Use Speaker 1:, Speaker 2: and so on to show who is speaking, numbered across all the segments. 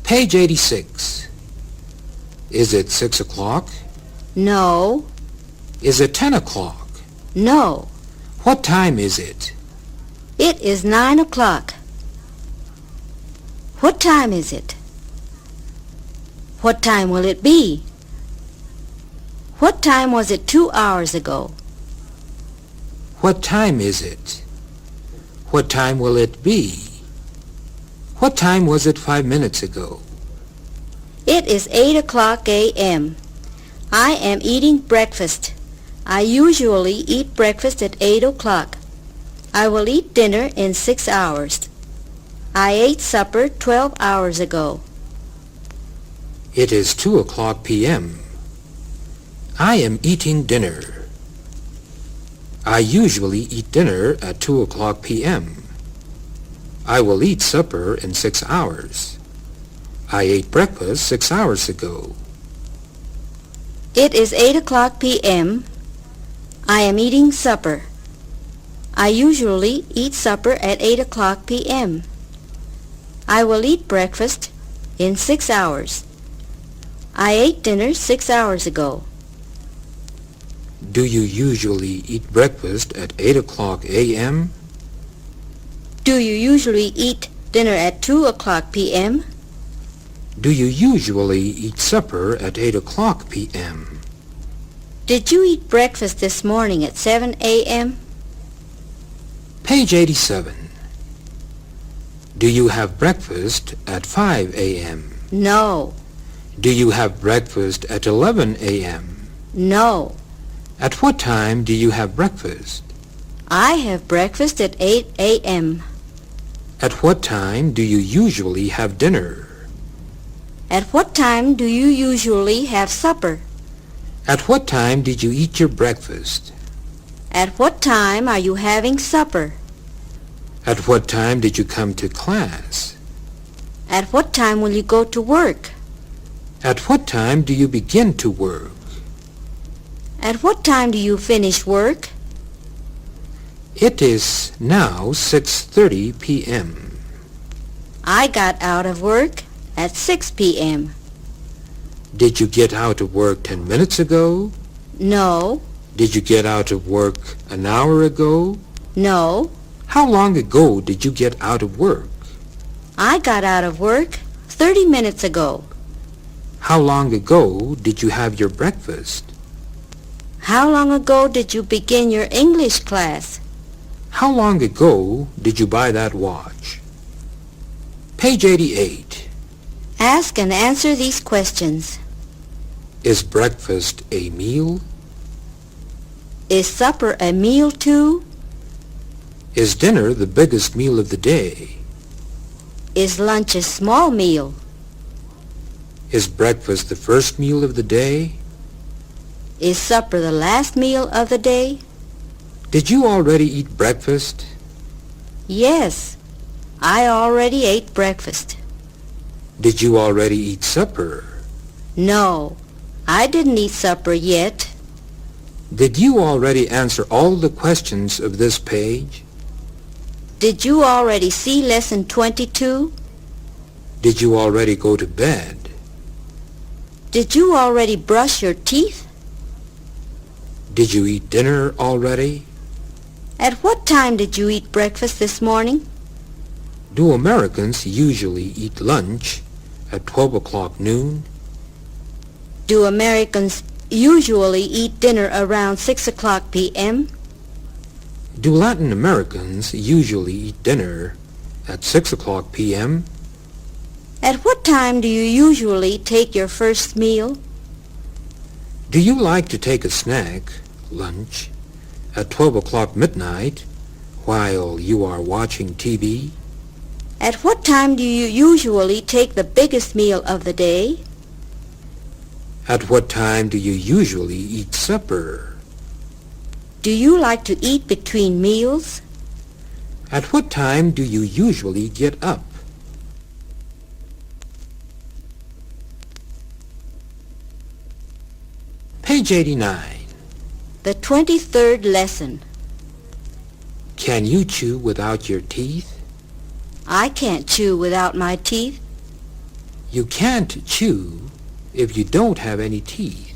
Speaker 1: Page 86. Is it 6 o'clock?
Speaker 2: No.
Speaker 1: Is it 10 o'clock?
Speaker 2: No.
Speaker 1: What time is it?
Speaker 2: It is 9 o'clock. What time is it? What time will it be? What time was it 2 hours ago?
Speaker 1: What time is it? What time will it be? What time was it 5 minutes ago?
Speaker 2: It is 8 o'clock a.m. I am eating breakfast. I usually eat breakfast at 8 o'clock. I will eat dinner in 6 hours. I ate supper 12 hours ago.
Speaker 1: It is 2 o'clock p.m. I am eating dinner. I usually eat dinner at 2 o'clock p.m. I will eat supper in 6 hours. I ate breakfast 6 hours ago.
Speaker 2: It is 8 o'clock p.m. I am eating supper. I usually eat supper at 8 o'clock p.m. I will eat breakfast in 6 hours. I ate dinner 6 hours ago.
Speaker 1: Do you usually eat breakfast at 8 o'clock a.m.?
Speaker 2: Do you usually eat dinner at 2 o'clock p.m.?
Speaker 1: Do you usually eat supper at 8 o'clock p.m.?
Speaker 2: Did you eat breakfast this morning at 7 a.m.?
Speaker 1: Page 87. Do you have breakfast at 5 a.m.?
Speaker 2: No.
Speaker 1: Do you have breakfast at 11 a.m.?
Speaker 2: No.
Speaker 1: At what time do you have breakfast?
Speaker 2: I have breakfast at 8 a.m.
Speaker 1: At what time do you usually have dinner?
Speaker 2: At what time do you usually have supper?
Speaker 1: At what time did you eat your breakfast?
Speaker 2: At what time are you having supper?
Speaker 1: At what time did you come to class?
Speaker 2: At what time will you go to work?
Speaker 1: At what time do you begin to work?
Speaker 2: At what time do you finish work?
Speaker 1: It is now 6:30 p.m.
Speaker 2: I got out of work at 6 p.m.
Speaker 1: Did you get out of work 10 minutes ago?
Speaker 2: No.
Speaker 1: Did you get out of work an hour ago?
Speaker 2: No.
Speaker 1: How long ago did you get out of work?
Speaker 2: I got out of work 30 minutes ago.
Speaker 1: How long ago did you have your breakfast?
Speaker 2: How long ago did you begin your English class?
Speaker 1: How long ago did you buy that watch? Page 88.
Speaker 2: Ask and answer these questions.
Speaker 1: Is breakfast a meal?
Speaker 2: Is supper a meal too?
Speaker 1: Is dinner the biggest meal of the day?
Speaker 2: Is lunch a small meal?
Speaker 1: Is breakfast the first meal of the day?
Speaker 2: Is supper the last meal of the day?
Speaker 1: Did you already eat breakfast?
Speaker 2: Yes, I already ate breakfast.
Speaker 1: Did you already eat supper?
Speaker 2: No, I didn't eat supper yet.
Speaker 1: Did you already answer all the questions of this page?
Speaker 2: Did you already see lesson 22?
Speaker 1: Did you already go to bed?
Speaker 2: Did you already brush your teeth?
Speaker 1: Did you eat dinner already?
Speaker 2: At what time did you eat breakfast this morning?
Speaker 1: Do Americans usually eat lunch at 12 o'clock noon?
Speaker 2: Do Americans usually eat dinner around 6 o'clock p.m.?
Speaker 1: Do Latin Americans usually eat dinner at 6 o'clock p.m.?
Speaker 2: At what time do you usually take your first meal?
Speaker 1: Do you like to take a snack, lunch, at 12 o'clock midnight while you are watching TV?
Speaker 2: At what time do you usually take the biggest meal of the day?
Speaker 1: At what time do you usually eat supper?
Speaker 2: Do you like to eat between meals?
Speaker 1: At what time do you usually get up? Page 89.
Speaker 2: The 23rd lesson.
Speaker 1: Can you chew without your teeth?
Speaker 2: I can't chew without my teeth.
Speaker 1: You can't chew if you don't have any teeth.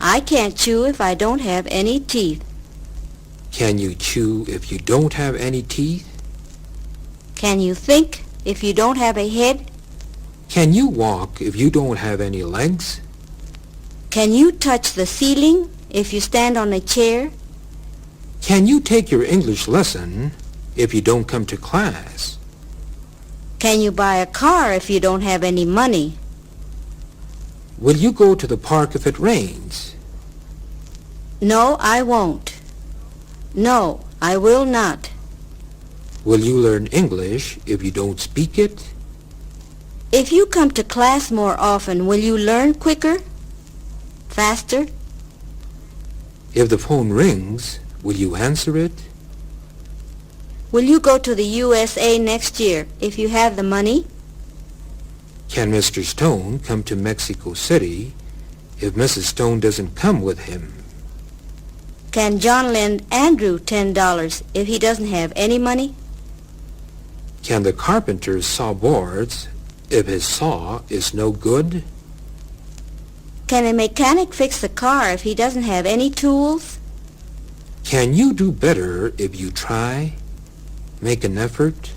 Speaker 2: I can't chew if I don't have any teeth.
Speaker 1: Can you chew if you don't have any teeth?
Speaker 2: Can you think if you don't have a head?
Speaker 1: Can you walk if you don't have any legs?
Speaker 2: Can you touch the ceiling if you stand on a chair?
Speaker 1: Can you take your English lesson if you don't come to class?
Speaker 2: Can you buy a car if you don't have any money?
Speaker 1: Will you go to the park if it rains?
Speaker 2: No, I won't. No, I will not.
Speaker 1: Will you learn English if you don't speak it?
Speaker 2: If you come to class more often, will you learn quicker? Faster?
Speaker 1: If the phone rings, will you answer it?
Speaker 2: Will you go to the USA next year if you have the money?
Speaker 1: Can Mr. Stone come to Mexico City if Mrs. Stone doesn't come with him?
Speaker 2: Can John lend Andrew $10 if he doesn't have any money?
Speaker 1: Can the carpenter saw boards if his saw is no good?
Speaker 2: Can a mechanic fix the car if he doesn't have any tools?
Speaker 1: Can you do better if you try? Make an effort?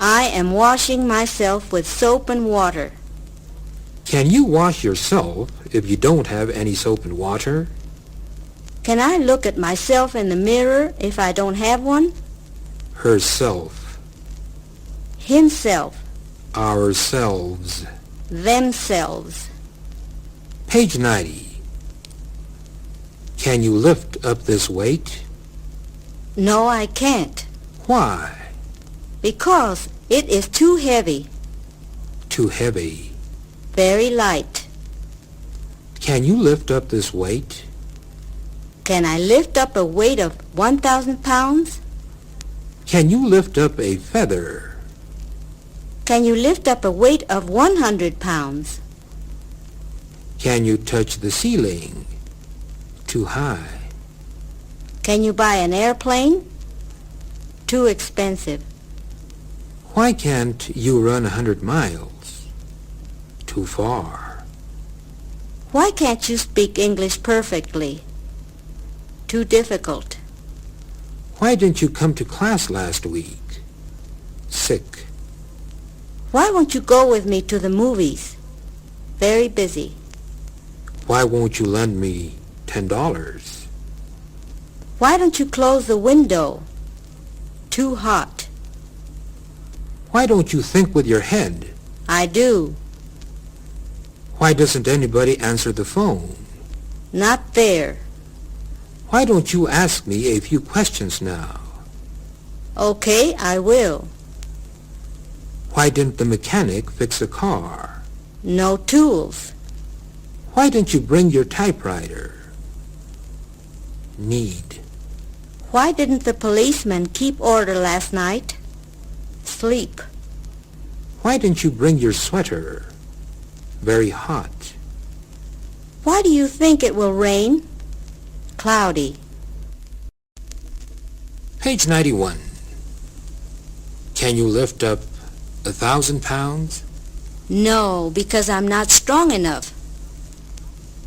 Speaker 2: I am washing myself with soap and water.
Speaker 1: Can you wash yourself if you don't have any soap and water?
Speaker 2: Can I look at myself in the mirror if I don't have one?
Speaker 1: Herself,
Speaker 2: Himself,
Speaker 1: ourselves.
Speaker 2: themselves.
Speaker 1: Page 90. Can you lift up this weight?
Speaker 2: No, I can't.
Speaker 1: Why?
Speaker 2: Because it is too heavy.
Speaker 1: Too heavy.
Speaker 2: Very light.
Speaker 1: Can you lift up this weight?
Speaker 2: Can I lift up a weight of 1,000 pounds?
Speaker 1: Can you lift up a feather?
Speaker 2: Can you lift up a weight of 100 pounds?
Speaker 1: Can you touch the ceiling? Too high.
Speaker 2: Can you buy an airplane? Too expensive.
Speaker 1: Why can't you run 100 miles? Too far.
Speaker 2: Why can't you speak English perfectly? Too difficult.
Speaker 1: Why didn't you come to class last week? Sick.
Speaker 2: Why won't you go with me to the movies? Very busy.
Speaker 1: Why won't you lend me $10?
Speaker 2: Why don't you close the window? Too hot.
Speaker 1: Why don't you think with your head?
Speaker 2: I do.
Speaker 1: Why doesn't anybody answer the phone?
Speaker 2: Not there.
Speaker 1: Why don't you ask me a few questions now?
Speaker 2: Okay, I will.
Speaker 1: Why didn't the mechanic fix a car?
Speaker 2: No tools.
Speaker 1: Why didn't you bring your typewriter? Need.
Speaker 2: Why didn't the policeman keep order last night? Sleep.
Speaker 1: Why didn't you bring your sweater? Very hot.
Speaker 2: Why do you think it will rain? Cloudy.
Speaker 1: Page 91. Can you lift up 1,000 pounds?
Speaker 2: No, because I'm not strong enough.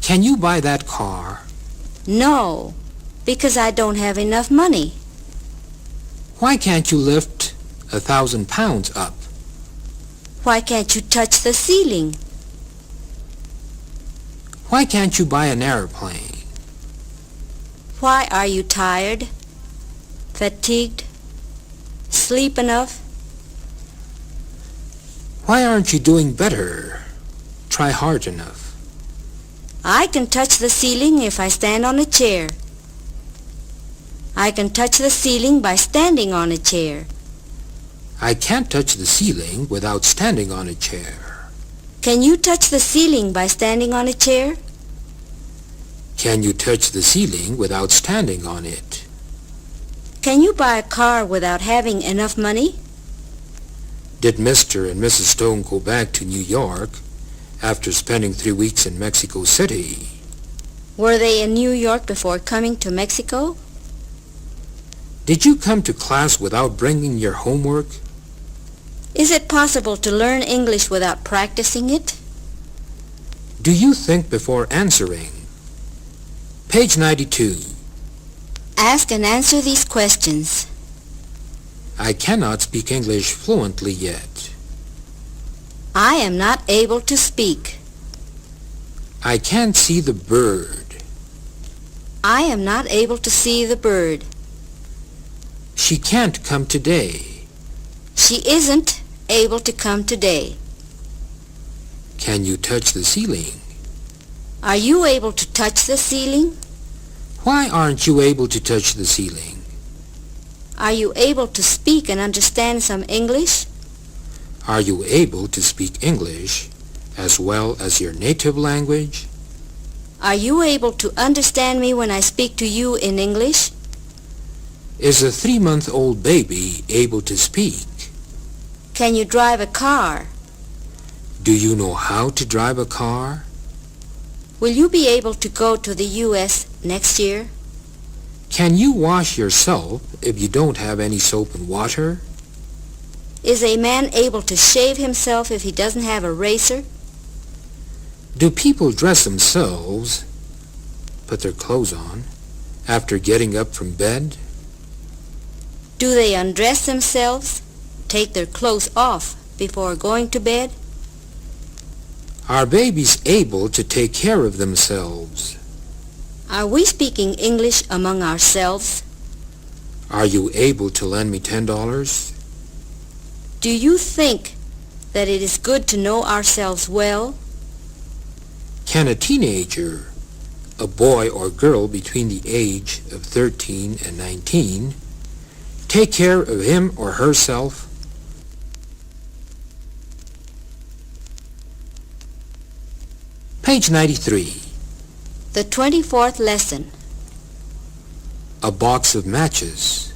Speaker 1: Can you buy that car?
Speaker 2: No, because I don't have enough money.
Speaker 1: Why can't you lift 1,000 pounds up?
Speaker 2: Why can't you touch the ceiling?
Speaker 1: Why can't you buy an airplane?
Speaker 2: Why are you tired? Fatigued? Sleep enough?
Speaker 1: Why aren't you doing better? Try hard enough.
Speaker 2: I can touch the ceiling if I stand on a chair. I can touch the ceiling by standing on a chair.
Speaker 1: I can't touch the ceiling without standing on a chair.
Speaker 2: Can you touch the ceiling by standing on a chair?
Speaker 1: Can you touch the ceiling without standing on it?
Speaker 2: Can you buy a car without having enough money?
Speaker 1: Did Mr. and Mrs. Stone go back to New York after spending 3 weeks in Mexico City?
Speaker 2: Were they in New York before coming to Mexico?
Speaker 1: Did you come to class without bringing your homework?
Speaker 2: Is it possible to learn English without practicing it?
Speaker 1: Do you think before answering? Page 92.
Speaker 2: Ask and answer these questions.
Speaker 1: I cannot speak English fluently yet.
Speaker 2: I am not able to speak.
Speaker 1: I can't see the bird.
Speaker 2: I am not able to see the bird.
Speaker 1: She can't come today.
Speaker 2: She isn't able to come today.
Speaker 1: Can you touch the ceiling?
Speaker 2: Are you able to touch the ceiling?
Speaker 1: Why aren't you able to touch the ceiling?
Speaker 2: Are you able to speak and understand some English?
Speaker 1: Are you able to speak English as well as your native language?
Speaker 2: Are you able to understand me when I speak to you in English?
Speaker 1: Is a 3-month-old baby able to speak?
Speaker 2: Can you drive a car?
Speaker 1: Do you know how to drive a car?
Speaker 2: Will you be able to go to the U.S. next year?
Speaker 1: Can you wash yourself if you don't have any soap and water?
Speaker 2: Is a man able to shave himself if he doesn't have a razor?
Speaker 1: Do people dress themselves, put their clothes on, after getting up from bed?
Speaker 2: Do they undress themselves, take their clothes off before going to bed?
Speaker 1: Are babies able to take care of themselves?
Speaker 2: Are we speaking English among ourselves?
Speaker 1: Are you able to lend me $10?
Speaker 2: Do you think that it is good to know ourselves well?
Speaker 1: Can a teenager, a boy or girl between the age of 13 and 19, take care of him or herself? Page 93.
Speaker 2: The 24th lesson.
Speaker 1: A box of matches.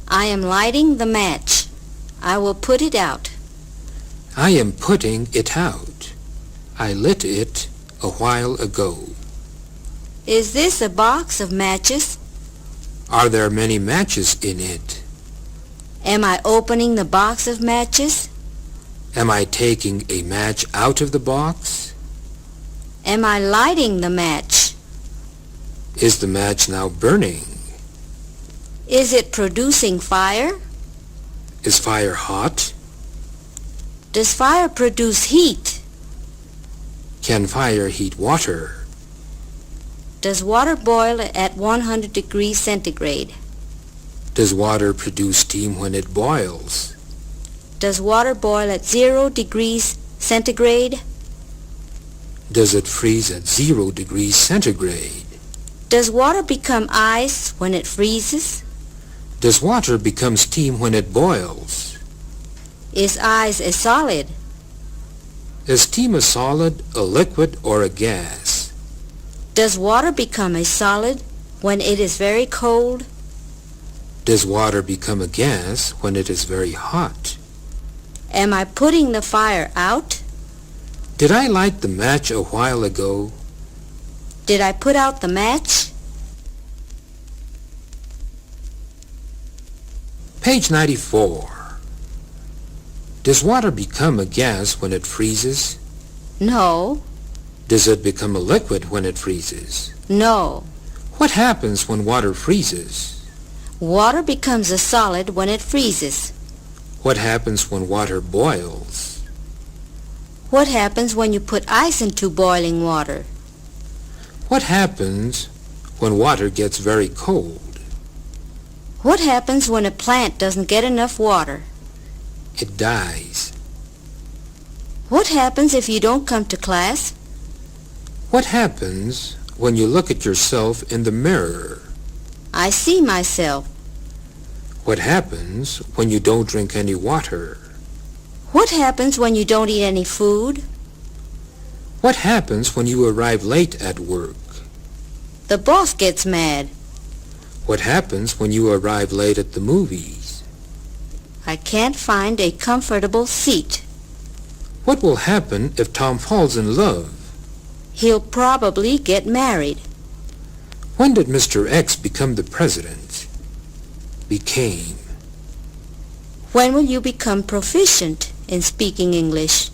Speaker 2: I am lighting the match. I will put it out.
Speaker 1: I am putting it out. I lit it a while ago.
Speaker 2: Is this a box of matches?
Speaker 1: Are there many matches in it?
Speaker 2: Am I opening the box of matches?
Speaker 1: Am I taking a match out of the box?
Speaker 2: Am I lighting the match?
Speaker 1: Is the match now burning?
Speaker 2: Is it producing fire?
Speaker 1: Is fire hot?
Speaker 2: Does fire produce heat?
Speaker 1: Can fire heat water?
Speaker 2: Does water boil at 100 degrees centigrade?
Speaker 1: Does water produce steam when it boils?
Speaker 2: Does water boil at 0 degrees centigrade?
Speaker 1: Does it freeze at 0 degrees centigrade?
Speaker 2: Does water become ice when it freezes?
Speaker 1: Does water become steam when it boils?
Speaker 2: Is ice a solid?
Speaker 1: Is steam a solid, a liquid, or a gas?
Speaker 2: Does water become a solid when it is very cold?
Speaker 1: Does water become a gas when it is very hot?
Speaker 2: Am I putting the fire out?
Speaker 1: Did I light the match a while ago?
Speaker 2: Did I put out the match?
Speaker 1: Page 94. Does water become a gas when it freezes?
Speaker 2: No.
Speaker 1: Does it become a liquid when it freezes?
Speaker 2: No.
Speaker 1: What happens when water freezes?
Speaker 2: Water becomes a solid when it freezes.
Speaker 1: What happens when water boils?
Speaker 2: What happens when you put ice into boiling water?
Speaker 1: What happens when water gets very cold?
Speaker 2: What happens when a plant doesn't get enough water?
Speaker 1: It dies.
Speaker 2: What happens if you don't come to class?
Speaker 1: What happens when you look at yourself in the mirror?
Speaker 2: I see myself.
Speaker 1: What happens when you don't drink any water?
Speaker 2: What happens when you don't eat any food?
Speaker 1: What happens when you arrive late at work?
Speaker 2: The boss gets mad.
Speaker 1: What happens when you arrive late at the movies?
Speaker 2: I can't find a comfortable seat.
Speaker 1: What will happen if Tom falls in love?
Speaker 2: He'll probably get married.
Speaker 1: When did Mr. X become the president? Became.
Speaker 2: When will you become proficient in speaking English?